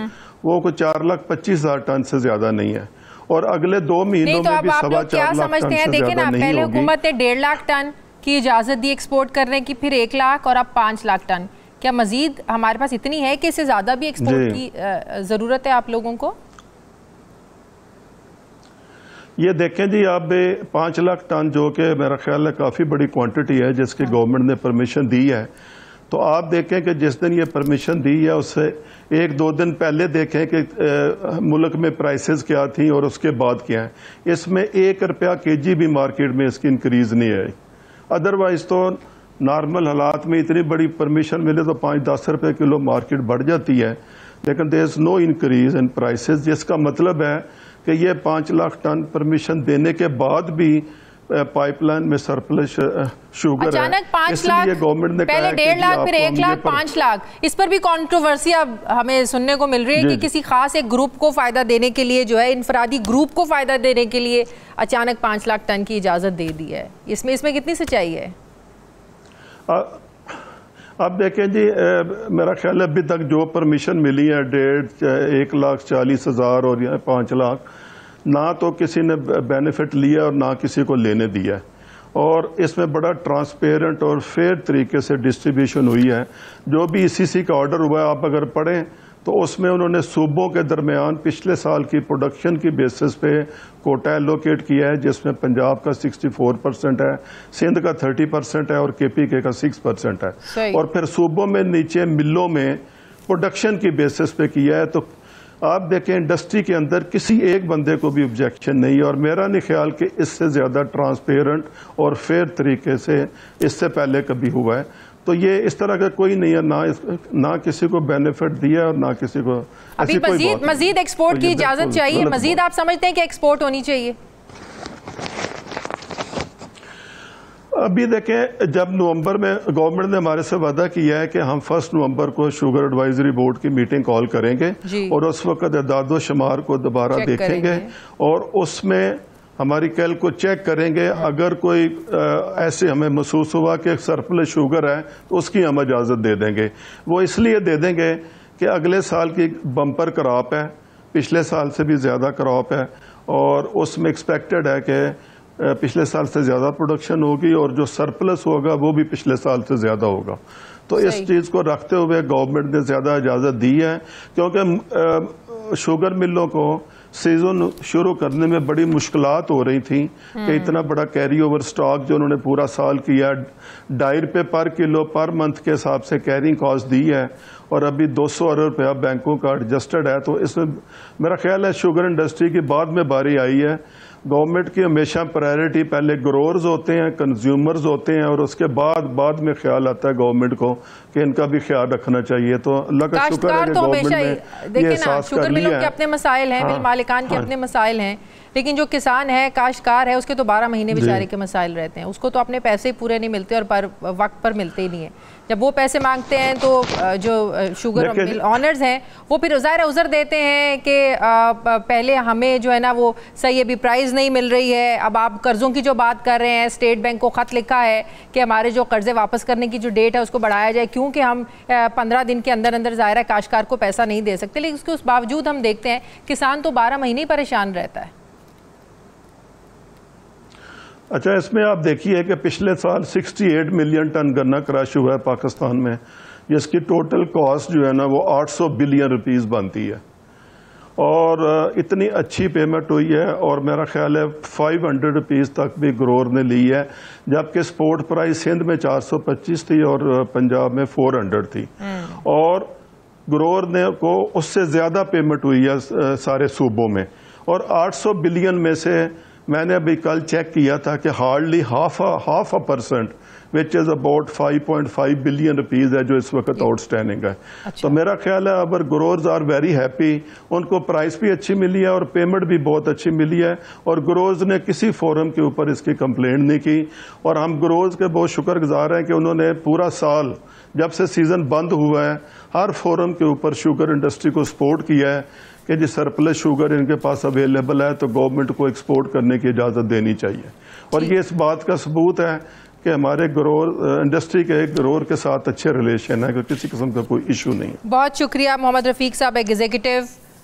وہ کوئی 4,25,000 ٹن سے زیادہ نہیں ہے، اور اگلے 2 مہینوں میں بھی 4.25 لاکھ ٹن سے زیادہ نہیں پہلے ہوگی. حکومت نے 1.5 لاکھ ٹن کی اجازت دی ایکسپورٹ کرنے کی, پھر 1 لاکھ اور اب 5 لاکھ ٹن. کیا مزید ہمارے پاس اتنی ہے کہ اس سے زیادہ بھی ایکسپورٹ کی ضرورت ہے آپ لوگوں کو؟ یہ دیکھیں جی, آپ 5 لاکھ ٹن جو کہ میرا خیال ہے کافی بڑی کوانٹٹی ہے جس کی گورنمنٹ نے پرمیشن دی ہے, تو آپ دیکھیں کہ جس دن یہ پرمیشن دی ہے اس سے 1-2 دن پہلے دیکھیں کہ ملک میں پرائسز کیا تھیں اور اس کے بعد کیا ہے. اس میں 1 روپیہ kg بھی مارکیٹ میں اس کی انکریز نہیں آئی. ادروائز تو نارمل حالات میں اتنی بڑی پرمیشن ملے تو 5-10 روپے کلو مارکیٹ بڑھ جاتی ہے, لیکن دیر از نو انکریز ان پرائسز, جس کا مطلب ہے کہ یہ 5 لاکھ ٹن پرمیشن دینے کے بعد بھی پائپ لائن میں سرپلس شوگر ہے. اچانک 5 لاکھ, پہلے 1.5 لاکھ پھر 1 لاکھ 5 لاکھ, اس پر بھی کنٹروورسی اب ہمیں سننے کو مل رہی ہے کہ کسی خاص ایک گروپ کو فائدہ دینے کے لیے جو ہے, انفرادی گروپ کو فائدہ دینے کے لیے اچانک 5 لاکھ ٹن کی اجازت دے دی ہے. اس میں کتنی سچائی ہے؟ اب دیکھیں جی, میرا خیال ہے ابھی تک جو پرمیشن ملی ہے 1,40,000 اور 5 لاکھ, نہ تو کسی نے بینیفٹ لیا اور نہ کسی کو لینے دیا, اور اس میں بڑا ٹرانسپیرنٹ اور فیئر طریقے سے ڈسٹریبیوشن ہوئی ہے. جو بھی ECC کا آرڈر ہوا ہے آپ اگر پڑھیں تو اس میں انہوں نے صوبوں کے درمیان پچھلے سال کی پروڈکشن کی بیسس پہ کوٹا ایلوکیٹ کیا ہے, جس میں پنجاب کا 64% ہے, سندھ کا 30% ہے اور KPK کا 6% ہے, اور پھر صوبوں میں نیچے ملوں میں پروڈکشن کی بیسس پہ کیا ہے. تو آپ دیکھیں انڈسٹری کے اندر کسی ایک بندے کو بھی آبجیکشن نہیں ہے, اور میرا نہیں خیال کہ اس سے زیادہ ٹرانسپیرنٹ اور فیئر طریقے سے اس سے پہلے کبھی ہوا ہے. تو یہ اس طرح کا کوئی نہیں ہے, نہ کسی کو بینیفٹ دیا اور نہ کسی کو ابھی مزید ایکسپورٹ کی اجازت چاہیے, مزید آپ سمجھتے ہیں کہ ایکسپورٹ ہونی چاہیے؟ ابھی دیکھیں, جب نومبر میں گورنمنٹ نے ہمارے سے وعدہ کیا ہے کہ ہم 1 نومبر کو شوگر ایڈوائزری بورڈ کی میٹنگ کال کریں گے اور اس وقت اعداد و شمار کو دوبارہ دیکھیں گے اور اس میں ہماری کیل کو چیک کریں گے. اگر کوئی ایسے ہمیں محسوس ہوا کہ سرپلس شوگر ہے تو اس کی ہم اجازت دے دیں گے. وہ اس لیے دے دیں گے کہ اگلے سال کی بمپر کراپ ہے, پچھلے سال سے بھی زیادہ کراپ ہے, اور اس میں ایکسپیکٹڈ ہے کہ پچھلے سال سے زیادہ پروڈکشن ہوگی اور جو سرپلس ہوگا وہ بھی پچھلے سال سے زیادہ ہوگا. تو اس چیز کو رکھتے ہوئے گورنمنٹ نے زیادہ اجازت دی ہے, کیونکہ شوگر ملوں کو سیزن شروع کرنے میں بڑی مشکلات ہو رہی تھیں کہ اتنا بڑا کیری اوور سٹاک جو انہوں نے پورا سال کیا, ڈائر پہ پر کلو پر منتھ کے حساب سے کیرنگ کاسٹ دی ہے, اور ابھی 200 ارب روپیہ بینکوں کا ایڈجسٹڈ ہے. تو اس میں میرا خیال ہے شوگر انڈسٹری کی بعد میں باری آئی ہے. گورنمنٹ کی ہمیشہ پرائرٹی پہلے گروورز ہوتے ہیں, کنزیومرز ہوتے ہیں, اور اس کے بعد میں خیال آتا ہے گورنمنٹ کو کہ ان کا بھی خیال رکھنا چاہیے. تو اللہ کا شکر ہے کہ گورنمنٹ نے یہ احساس کر لیا ہے. شوگر ملوں کے اپنے مسائل ہیں, مل مالکان کے اپنے مسائل ہیں, لیکن جو کسان ہے, کاشتکار ہے, اس کے تو 12 مہینے بیچارے کے مسائل رہتے ہیں. اس کو تو اپنے پیسے ہی پورے نہیں ملتے اور وقت پر ملتے ہی نہیں ہیں. جب وہ پیسے مانگتے ہیں تو جو شوگر مل آنرز ہیں وہ پھر ظاہر عذر دیتے ہیں کہ پہلے ہمیں جو ہے نا وہ صحیح ابھی پرائز نہیں مل رہی ہے. اب آپ قرضوں کی جو بات کر رہے ہیں, اسٹیٹ بینک کو خط لکھا ہے کہ ہمارے جو قرضے واپس کرنے کی جو ڈیٹ ہے اس کو بڑھایا جائے, کیونکہ ہم 15 دن کے اندر ظاہر ہے کاشتکار کو پیسہ نہیں دے سکتے. لیکن اس کے باوجود ہم دیکھتے ہیں کسان تو 12 مہینے پریشان رہتا ہے. اچھا, اس میں آپ دیکھیے کہ پچھلے سال 68 ملین ٹن گنا کراش ہوا ہے پاکستان میں, جس کی ٹوٹل کاسٹ جو ہے نا وہ 800 بلین روپیز بنتی ہے, اور اتنی اچھی پیمنٹ ہوئی ہے, اور میرا خیال ہے 500 روپیز تک بھی گرور نے لی ہے, جبکہ سپورٹ پرائز سندھ میں 425 تھی اور پنجاب میں 400 تھی, اور گرور نے کو اس سے زیادہ پیمنٹ ہوئی ہے سارے صوبوں میں. اور 800 بلین میں سے میں نے ابھی کل چیک کیا تھا کہ hardly half a percent which is about 5.5 billion rupees ہے جو اس وقت آؤٹ اسٹینڈنگ ہے. تو میرا خیال ہے اگر گروورز آر ویری ہیپی, ان کو پرائز بھی اچھی ملی ہے اور پیمنٹ بھی بہت اچھی ملی ہے, اور گروورز نے کسی فورم کے اوپر اس کی کمپلینٹ نہیں کی, اور ہم گروورز کے بہت شکر گزار ہیں کہ انہوں نے پورا سال جب سے سیزن بند ہوا ہے ہر فورم کے اوپر شوگر انڈسٹری کو سپورٹ کیا ہے کہ جی سرپلس شوگر ان کے پاس اویلیبل ہے تو گورنمنٹ کو ایکسپورٹ کرنے کی اجازت دینی چاہیے. اور یہ اس بات کا ثبوت ہے کہ ہمارے گروور انڈسٹری کے گروور کے ساتھ اچھے ریلیشن ہے, کہ کسی قسم کا کوئی ایشو نہیں. بہت شکریہ محمد رفیق صاحب, ایگزیکٹو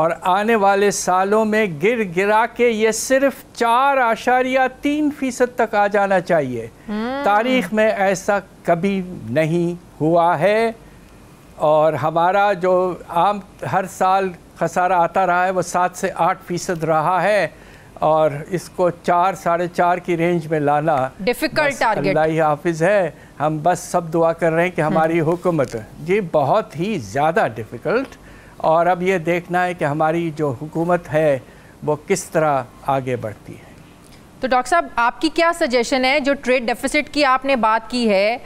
اور آنے والے سالوں میں گر گرا کے یہ صرف 4.3% تک آ جانا چاہیے. تاریخ میں ایسا کبھی نہیں ہوا ہے، اور ہمارا جو عام ہر سال خسارہ آتا رہا ہے وہ 7 سے 8% رہا ہے، اور اس کو 4 ساڑھے 4 کی رینج میں لانا ڈیفیکلٹ ٹارگٹ. اللہ ہی حافظ ہے. ہم بس سب دعا کر رہے ہیں کہ ہماری حکومت جی بہت ہی زیادہ ڈیفیکلٹ، اور اب یہ دیکھنا ہے کہ ہماری جو حکومت ہے وہ کس طرح آگے بڑھتی ہے. تو ڈاکٹر صاحب آپ کی کیا سجیشن ہے؟ جو ٹریڈ ڈیفیسٹ کی آپ نے بات کی ہے،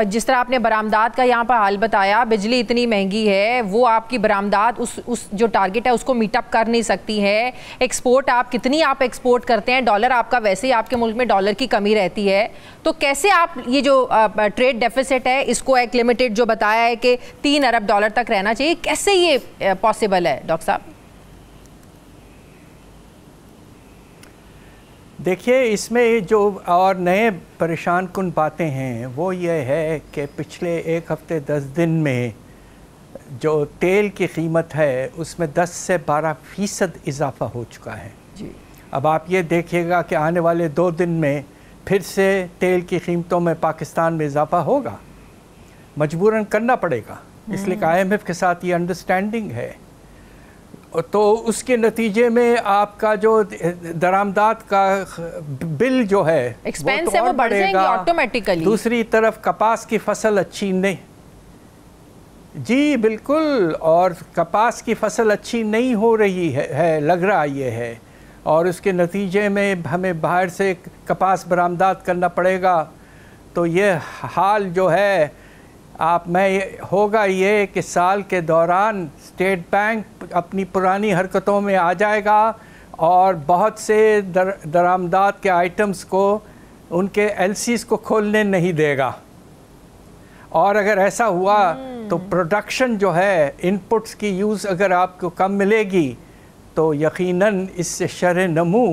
جس طرح آپ نے برآمدات کا یہاں پر حال بتایا، بجلی اتنی مہنگی ہے، وہ آپ کی برآمدات اس جو ٹارگٹ ہے اس کو میٹ اپ کر نہیں سکتی ہے. ایکسپورٹ آپ کتنی آپ ایکسپورٹ کرتے ہیں، ڈالر آپ کا ویسے ہی آپ کے ملک میں ڈالر کی کمی رہتی ہے، تو کیسے آپ یہ جو ٹریڈ ڈیفیسٹ ہے اس کو ایک لمیٹڈ جو بتایا ہے کہ $3 ارب تک رہنا چاہیے، کیسے یہ پاسبل ہے ڈاکٹر صاحب؟ دیکھیے اس میں جو اور نئے پریشان کن باتیں ہیں وہ یہ ہے کہ پچھلے 1 ہفتے 10 دن میں جو تیل کی قیمت ہے اس میں 10 سے 12% اضافہ ہو چکا ہے. جی اب آپ یہ دیکھیے گا کہ آنے والے 2 دن میں پھر سے تیل کی قیمتوں میں پاکستان میں اضافہ ہوگا، مجبوراً کرنا پڑے گا، اس لیے کہ IMF کے ساتھ یہ انڈرسٹینڈنگ ہے. تو اس کے نتیجے میں آپ کا جو درآمدات کا بل جو ہے ایکسپینس ہے وہ بڑھ جائیں گے آٹومیٹیکلی. دوسری طرف کپاس کی فصل اچھی نہیں، جی بالکل، اور کپاس کی فصل اچھی نہیں ہو رہی ہے، لگ رہا یہ ہے، اور اس کے نتیجے میں ہمیں باہر سے کپاس برآمدات کرنا پڑے گا. تو یہ حال جو ہے آپ میں ہوگا یہ کہ سال کے دوران اسٹیٹ بینک اپنی پرانی حرکتوں میں آ جائے گا اور بہت سے درآمدات کے آئٹمز کو ان کے LCs کو کھولنے نہیں دے گا. اور اگر ایسا ہوا تو پروڈکشن جو ہے ان پٹس کی یوز اگر آپ کو کم ملے گی تو یقیناً اس سے شرح نمو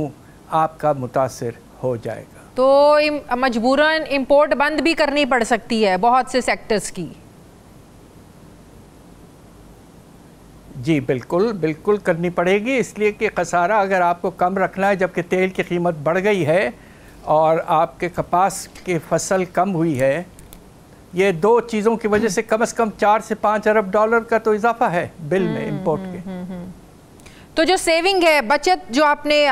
آپ کا متاثر ہو جائے گا. تو مجبوراً امپورٹ بند بھی کرنی پڑ سکتی ہے بہت سے سیکٹرز کی. جی بالکل بالکل کرنی پڑے گی، اس لیے کہ خسارہ اگر آپ کو کم رکھنا ہے جبکہ تیل کی قیمت بڑھ گئی ہے اور آپ کے کپاس کی فصل کم ہوئی ہے، یہ 2 چیزوں کی وجہ سے کم از کم 4 سے 5 ارب ڈالر کا تو اضافہ ہے بل میں امپورٹ کے. تو جو سیونگ ہے، بچت جو آپ نے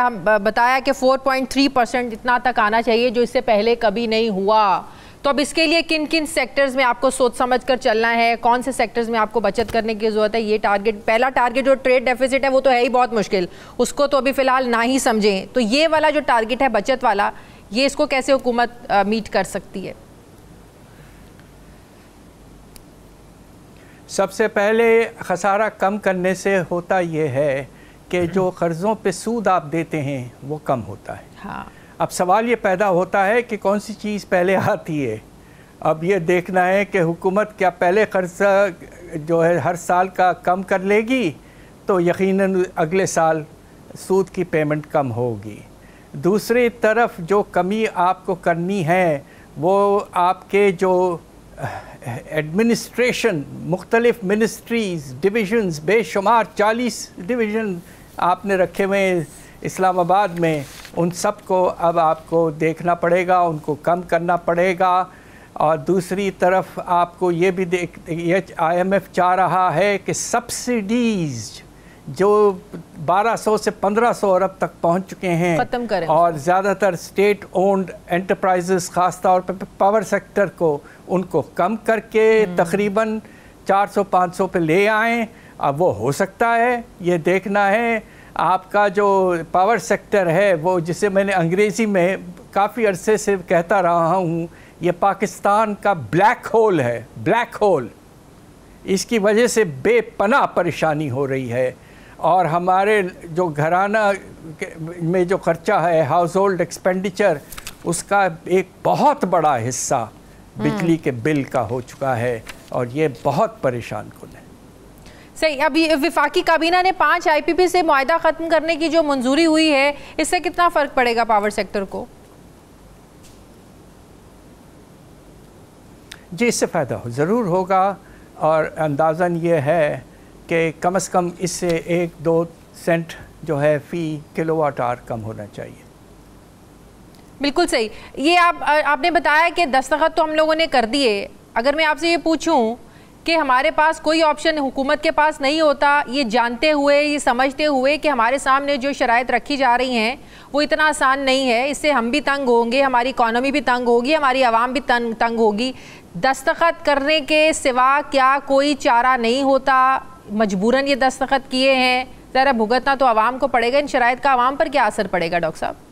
بتایا کہ 4.3% اتنا تک آنا چاہیے جو اس سے پہلے کبھی نہیں ہوا، تو اب اس کے لیے کن کن سیکٹرز میں آپ کو سوچ سمجھ کر چلنا ہے، کون سے سیکٹرز میں آپ کو بچت کرنے کی ضرورت ہے؟ یہ ٹارگٹ، پہلا ٹارگٹ جو ٹریڈ ڈیفیسٹ ہے وہ تو ہے ہی بہت مشکل، اس کو تو ابھی فی الحال نہ ہی سمجھیں. تو یہ والا جو ٹارگٹ ہے بچت والا، یہ اس کو کیسے حکومت میٹ کر سکتی ہے؟ سب سے پہلے خسارہ کم کرنے سے ہوتا یہ ہے کہ جو قرضوں پہ سود آپ دیتے ہیں وہ کم ہوتا ہے. ہاں. اب سوال یہ پیدا ہوتا ہے کہ کون سی چیز پہلے آتی ہے. اب یہ دیکھنا ہے کہ حکومت کیا پہلے قرضہ جو ہے ہر سال کا کم کر لے گی تو یقیناً اگلے سال سود کی پیمنٹ کم ہوگی. دوسری طرف جو کمی آپ کو کرنی ہے وہ آپ کے جو ایڈمنسٹریشن، مختلف منسٹریز، ڈویژنز، بے شمار 40 ڈویژن آپ نے رکھے ہوئے اسلام آباد میں، ان سب کو اب آپ کو دیکھنا پڑے گا، ان کو کم کرنا پڑے گا. اور دوسری طرف آپ کو یہ بھی IMF چاہ رہا ہے کہ سبسڈیز جو 1200 سے 1500 ارب تک پہنچ چکے ہیں ختم کریں، اور زیادہ تر اسٹیٹ اونڈ انٹرپرائزز خاص طور پہ پاور سیکٹر کو ان کو کم کر کے تقریباً 400-500 پہ لے آئیں. اب وہ ہو سکتا ہے، یہ دیکھنا ہے. آپ کا جو پاور سیکٹر ہے وہ جسے میں نے انگریزی میں کافی عرصے سے کہتا رہا ہوں، یہ پاکستان کا بلیک ہول ہے، بلیک ہول. اس کی وجہ سے بے پناہ پریشانی ہو رہی ہے، اور ہمارے جو گھرانہ میں جو خرچہ ہے، ہاؤس ہولڈ ایکسپینڈیچر، اس کا ایک بہت بڑا حصہ بجلی کے بل کا ہو چکا ہے، اور یہ بہت پریشان کن ہے. صحیح. ابھی وفاقی کابینہ نے 5 IPP سے معاہدہ ختم کرنے کی جو منظوری ہوئی ہے، اس سے کتنا فرق پڑے گا پاور سیکٹر کو؟ جی اس سے فائدہ ضرور ہوگا، اور اندازاً یہ ہے کہ کم از کم اس سے 1-2 سینٹ جو ہے فی کلو واٹ آور کم ہونا چاہیے۔ بالکل صحیح۔ یہ آپ نے بتایا کہ دستخط تو ہم لوگوں نے کر دیے، اگر میں آپ سے یہ پوچھوں کہ ہمارے پاس کوئی آپشن حکومت کے پاس نہیں ہوتا، یہ جانتے ہوئے، یہ سمجھتے ہوئے کہ ہمارے سامنے جو شرائط رکھی جا رہی ہیں وہ اتنا آسان نہیں ہے، اس سے ہم بھی تنگ ہوں گے، ہماری اکانومی بھی تنگ ہوگی، ہماری عوام بھی تنگ ہوگی، دستخط کرنے کے سوا کیا کوئی چارہ نہیں ہوتا؟ مجبوراً یہ دستخط کیے ہیں، ذرا بھگتنا تو عوام کو پڑے گا، ان شرائط کا عوام پر کیا اثر پڑے گا ڈاکٹر صاحب؟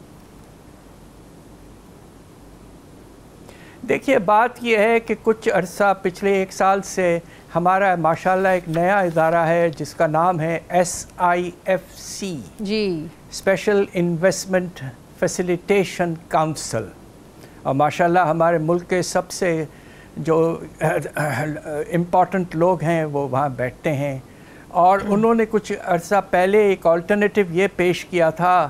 دیکھیے بات یہ ہے کہ کچھ عرصہ پچھلے 1 سال سے ہمارا ماشاءاللہ ایک نیا ادارہ ہے جس کا نام ہے SIFC جی، اسپیشل انویسٹمنٹ فیسیلیٹیشن کاؤنسل، اور ماشاءاللہ ہمارے ملک کے سب سے جو امپورٹنٹ لوگ ہیں وہ وہاں بیٹھتے ہیں، اور انہوں نے کچھ عرصہ پہلے ایک آلٹرنیٹیو یہ پیش کیا تھا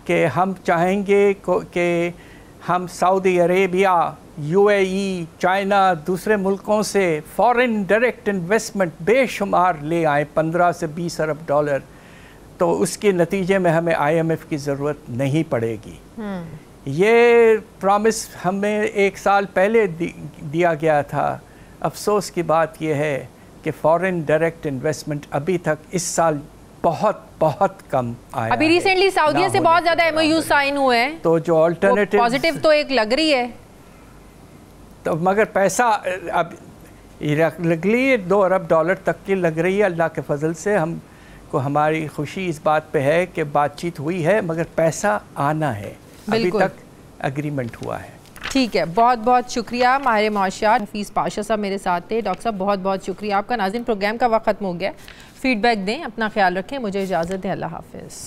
کہ ہم چاہیں گے کہ ہم سعودی عربیہ، UAE، چائنا، دوسرے ملکوں سے فارن ڈائریکٹ انویسٹمنٹ بے شمار لے آئیں، 15 سے 20 ارب ڈالر، تو اس کے نتیجے میں ہمیں IMF کی ضرورت نہیں پڑے گی۔ یہ پرامس ہمیں 1 سال پہلے دیا گیا تھا۔ افسوس کی بات یہ ہے کہ فارن ڈائریکٹ انویسٹمنٹ ابھی تک اس سال بہت کم آیا ہے۔ ابھی ریسنٹلی سعودیہ سے بہت زیادہ MOU سائن ہوئے ہیں، تو جو آلٹرنیٹیو پازیٹیو تو ایک لگ رہی ہے، تو مگر پیسہ اب لگ لی 2 ارب ڈالر تک کی لگ رہی ہے۔ اللہ کے فضل سے ہم کو ہماری خوشی اس بات پہ ہے کہ بات چیت ہوئی ہے، مگر پیسہ آنا ہے، ابھی تک اگریمنٹ ہوا ہے۔ ٹھیک ہے، بہت بہت شکریہ ماہر معاشیات حفیظ پاشا صاحب میرے ساتھ تھے۔ ڈاکٹر صاحب بہت بہت شکریہ آپ کا۔ ناظرین پروگرام کا وقت ختم ہو گیا، فیڈ بیک دیں، اپنا خیال رکھیں، مجھے اجازت دیں، اللہ حافظ۔